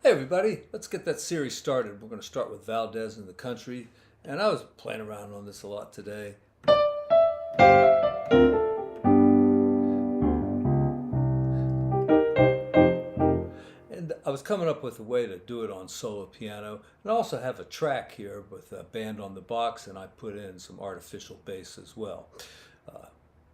Hey everybody, let's get that series started. We're going to start with Valdez in the Country, and I was playing around on this a lot today. And I was coming up with a way to do it on solo piano, and I also have a track here with a band on the box, and I put in some artificial bass as well.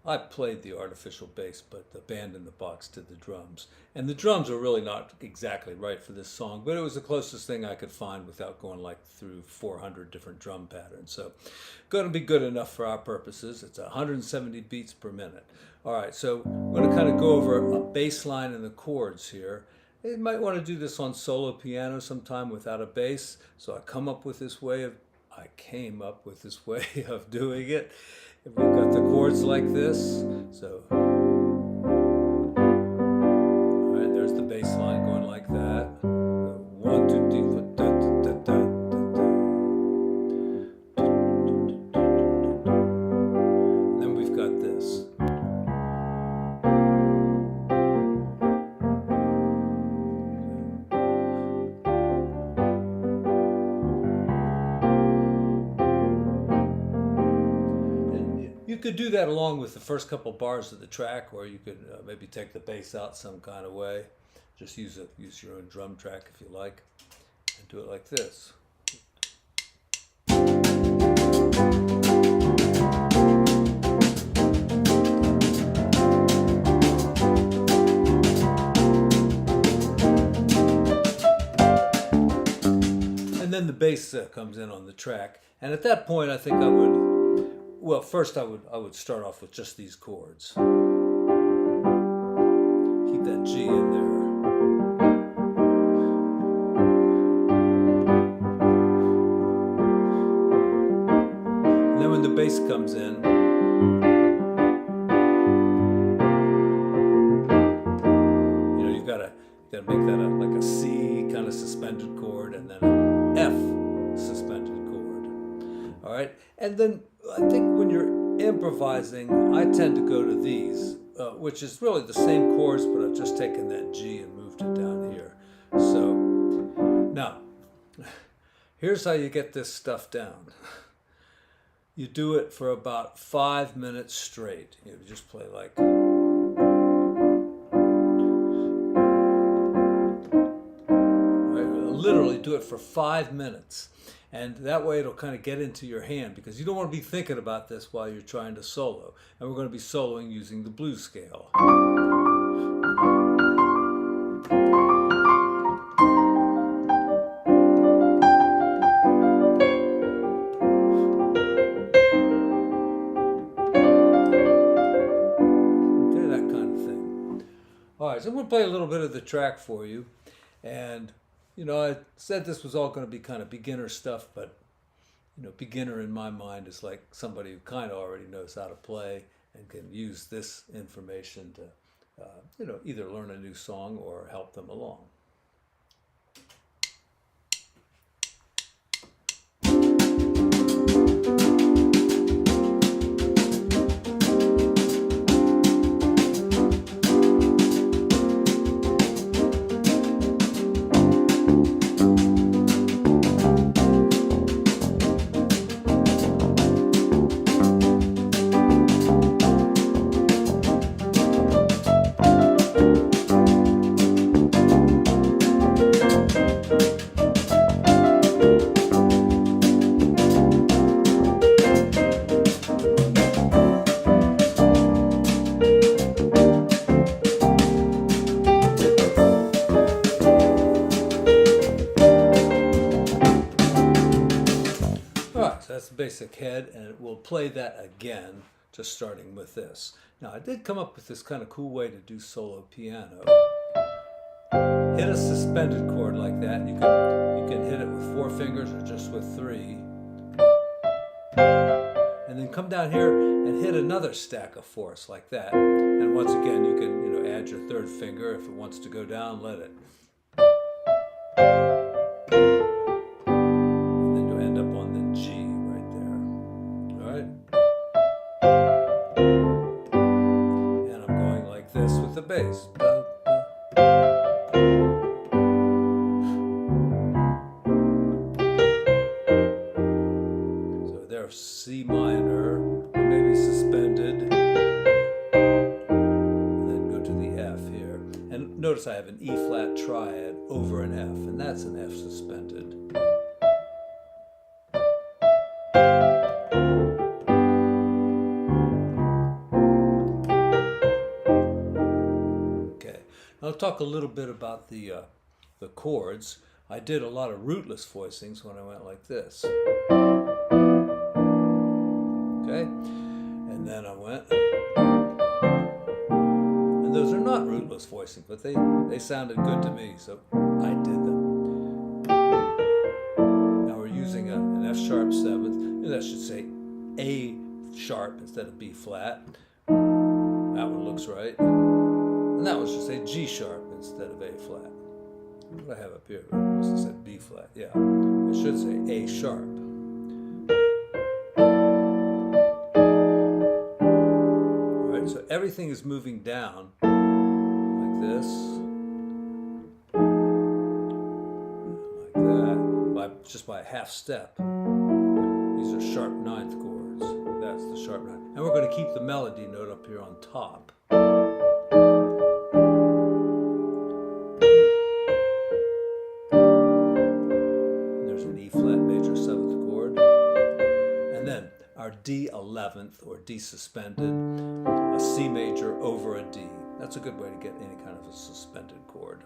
I played the artificial bass, but the band in the box did the drums. And the drums are really not exactly right for this song, but it was the closest thing I could find without going like through 400 different drum patterns. So going to be good enough for our purposes. It's 170 beats per minute. All right, so I'm going to kind of go over a bass line and the chords here. You might want to do this on solo piano sometime without a bass. So I came up with this way of doing it. We've got the chords like this, so all right, there's the bass line going like that. 1, 2, 3, 4, da, da, da, da, da. And then we've got this. You could do that along with the first couple bars of the track, or you could maybe take the bass out some kind of way. Just use your own drum track if you like, and do it like this. And then the bass comes in on the track, and at that point I think I would. Well, first I would start off with just these chords. Keep that G in there. And then when the bass comes in, you know, you've got to make that like a C kind of suspended chord, and then an F suspended chord. All right, and then I think when you're improvising, I tend to go to these, which is really the same chords, but I've just taken that G and moved it down here. So now, here's how you get this stuff down. You do it for about 5 minutes straight. You just play like. Right, literally do it for 5 minutes. And that way it'll kind of get into your hand, because you don't want to be thinking about this while you're trying to solo. And we're going to be soloing using the blues scale. Okay, that kind of thing. All right, so I'm going to play a little bit of the track for you. And you know, I said this was all going to be kind of beginner stuff, but, you know, beginner in my mind is like somebody who kind of already knows how to play and can use this information to, you know, either learn a new song or help them along. That's the basic head, and we'll play that again, just starting with this. Now, I did come up with this kind of cool way to do solo piano. Hit a suspended chord like that, and you can hit it with 4 fingers or just with 3. And then come down here and hit another stack of 4ths like that. And once again, you can, you know, add your 3rd finger. If it wants to go down, let it. And then you'll end up on the G. And I'm going like this with the bass. notice I have an E flat triad over an F, and that's an F suspended. Okay, I'll talk a little bit about the chords. I did a lot of rootless voicings when I went like this. Okay, and then I went, and those are not rootless voicings, but they sounded good to me, so I did them. Now we're using an F sharp seventh. That should say A sharp instead of B flat. That one looks right. And that one should say G sharp instead of A flat. What do I have up here? It must have said B flat. Yeah, it should say A sharp. All right, so everything is moving down like this, like that, just by a half step. These are sharp ninth chords. That's the sharp ninth. And we're going to keep the melody note up here on top. D 11th or D suspended, a C major over a D. That's a good way to get any kind of a suspended chord.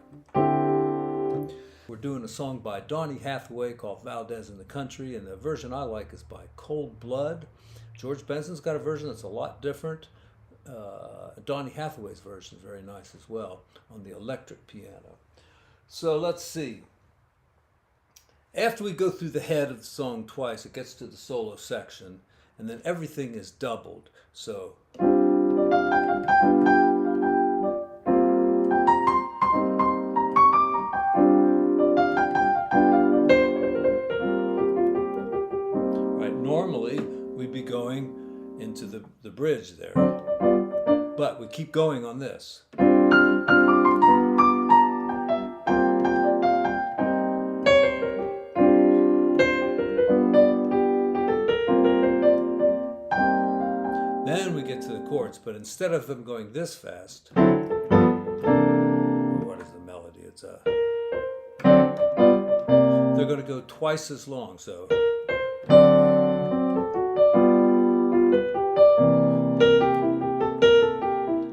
We're doing a song by Donny Hathaway called Valdez in the Country, and the version I like is by Cold Blood. George Benson's got a version that's a lot different. Donny Hathaway's version is very nice as well on the electric piano. So let's see. After we go through the head of the song twice, it gets to the solo section, and then everything is doubled. So right, normally we'd be going into the bridge there, but we keep going on this. Then we get to the chords, but instead of them going this fast, what is the melody? It's they're going to go twice as long. So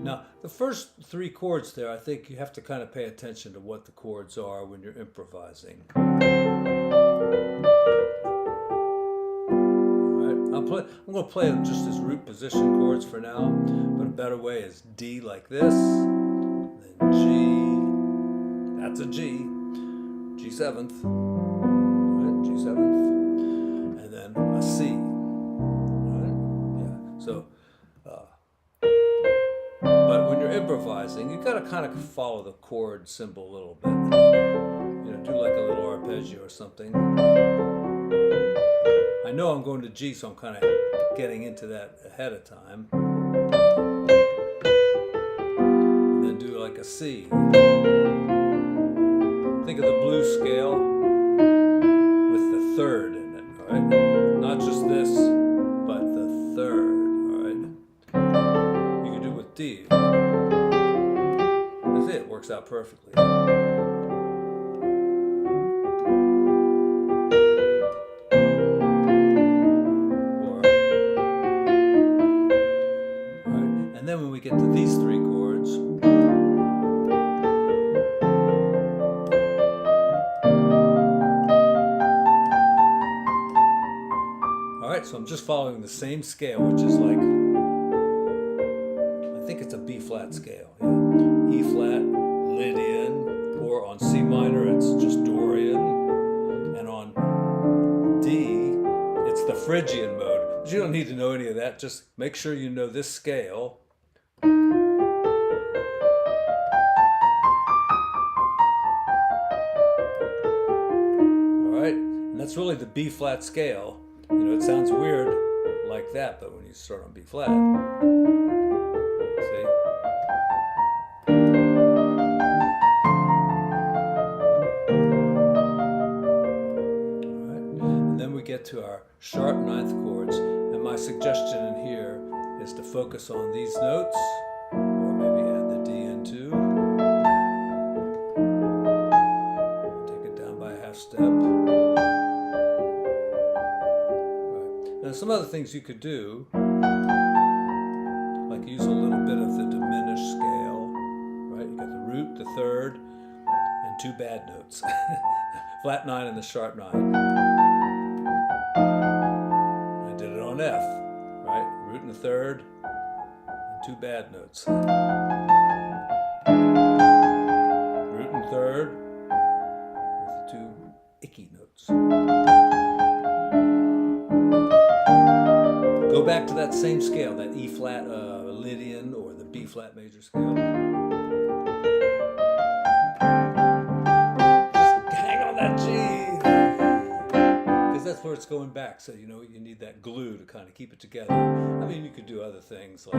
now the first three chords there, I think you have to kind of pay attention to what the chords are when you're improvising. I'm going to play them just as root position chords for now, but a better way is D like this, then G, that's a G, G seventh, right, G seventh, and then a C, right, yeah, so, but when you're improvising, you've got to kind of follow the chord symbol a little bit, do like a little arpeggio or something. I know I'm going to G, so I'm kind of getting into that ahead of time. And then do like a C. Think of the blues scale with the third in it, all right? Not just this, but the third, all right? You can do it with D. That's it, works out perfectly. And then when we get to these three chords, all right, so I'm just following the same scale, which is like, I think it's a B flat scale, yeah. E flat, Lydian, or on C minor, it's just Dorian, and on D, it's the Phrygian mode. But you don't need to know any of that, just make sure you know this scale. That's really the B flat scale. It sounds weird like that, but when you start on B flat, see? All right, and then we get to our sharp ninth chords, and my suggestion in here is to focus on these notes, or maybe add the D in too. half step. Right. Now some other things you could do, like use a little bit of the diminished scale, right? You got the root, the third, and two bad notes. Flat 9 and the sharp 9. I did it on F, right? Root and the third, and two bad notes. Root and third, with the two icky notes. Go back to that same scale, that E flat Lydian or the B flat major scale. Just hang on that G, because that's where it's going back. So you know you need that glue to kind of keep it together. I mean, you could do other things like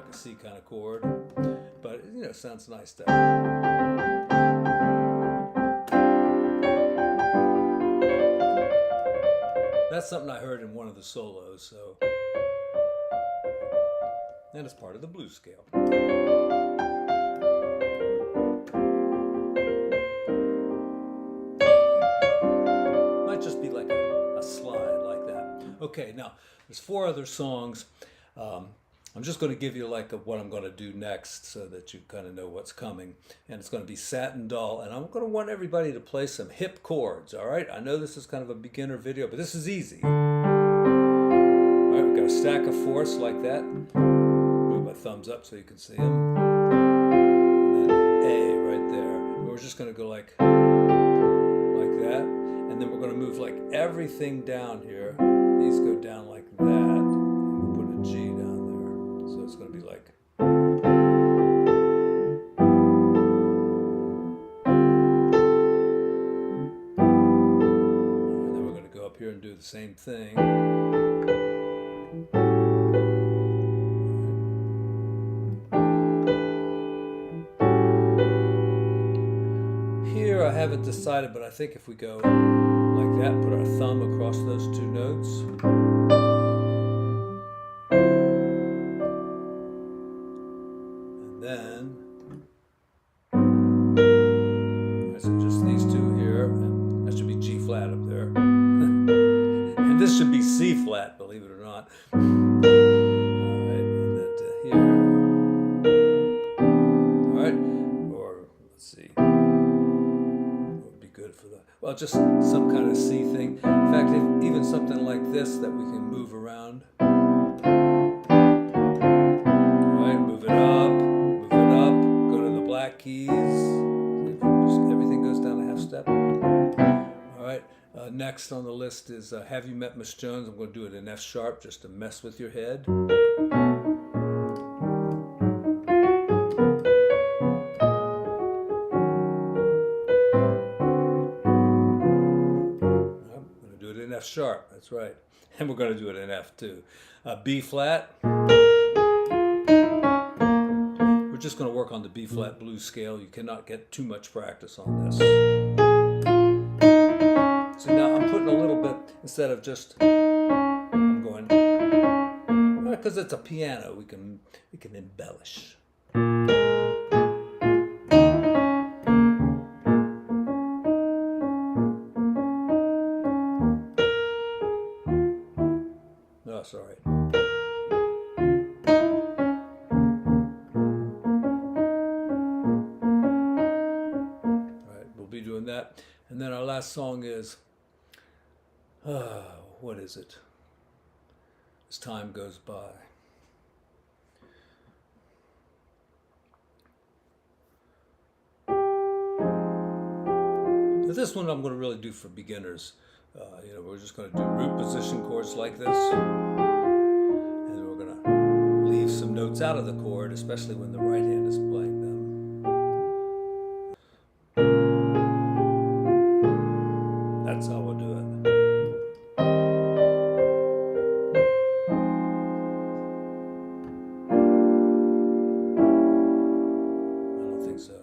a C kind of chord, but you know, it sounds nice to. That's something I heard in one of the solos, so. And it's part of the blues scale. Might just be like a slide like that. Okay, now there's 4 other songs. I'm just going to give you like what I'm going to do next so that you kind of know what's coming. And it's going to be Satin Doll. And I'm going to want everybody to play some hip chords, all right? I know this is kind of a beginner video, but this is easy. All right, we've got a stack of 4ths like that. Move my thumbs up so you can see them. And then A right there. And we're just going to go like that. And then we're going to move like everything down here. These go down like that. And we'll put a G down there. So it's going to be like. And then we're going to go up here and do the same thing. Here I haven't decided, but I think if we go like that, put our thumb across those 2 notes. Then, right, so just these 2 here, and that should be G flat up there. And this should be C flat, believe it or not. Alright, and then to here. Alright, or let's see. What would be good for the, well, just some kind of C thing. In fact, even something like this that we can move around. Alright, move it up. Keys. Everything goes down a half step. All right. Next on the list is Have You Met Miss Jones? I'm going to do it in F sharp just to mess with your head. I'm going to do it in F sharp. That's right. And we're going to do it in F too. B flat. We're just going to work on the B flat blues scale. You cannot get too much practice on this. So now I'm putting a little bit, instead of just, I'm going, because it's a piano, we can embellish. Oh, sorry. That. And then our last song is, what is it? As time goes by. Now this one I'm going to really do for beginners. You know, we're just going to do root position chords like this. And then we're going to leave some notes out of the chord, especially when the right hand is playing them. That's how we'll do it. I don't think so.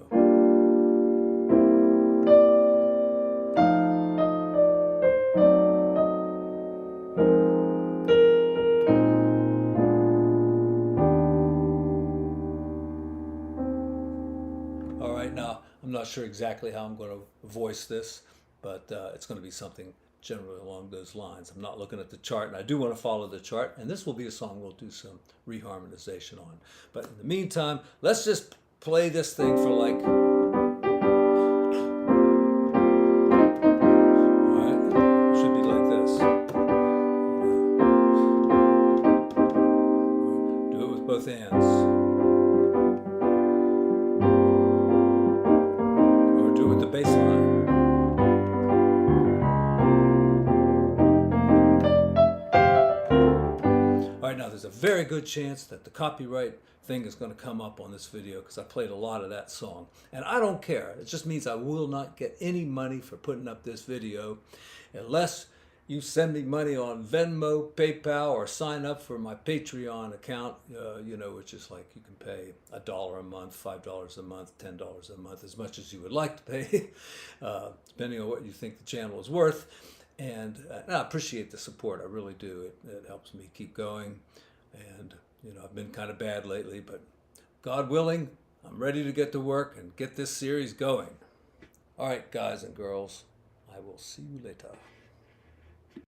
not sure exactly how I'm going to voice this, but it's going to be something generally along those lines. I'm not looking at the chart, and I do want to follow the chart, and this will be a song we'll do some reharmonization on. But in the meantime, let's just play this thing for like, all right, it should be like this. Do it with both hands. Or do it with the bass line. Now, there's a very good chance that the copyright thing is going to come up on this video because I played a lot of that song. And I don't care. It just means I will not get any money for putting up this video unless you send me money on Venmo, PayPal, or sign up for my Patreon account, you know, which is like you can pay $1 a month, $5 a month, $10 a month, as much as you would like to pay, depending on what you think the channel is worth. And I appreciate the support. I really do. It helps me keep going. And, you know, I've been kind of bad lately, but God willing, I'm ready to get to work and get this series going. All right, guys and girls, I will see you later.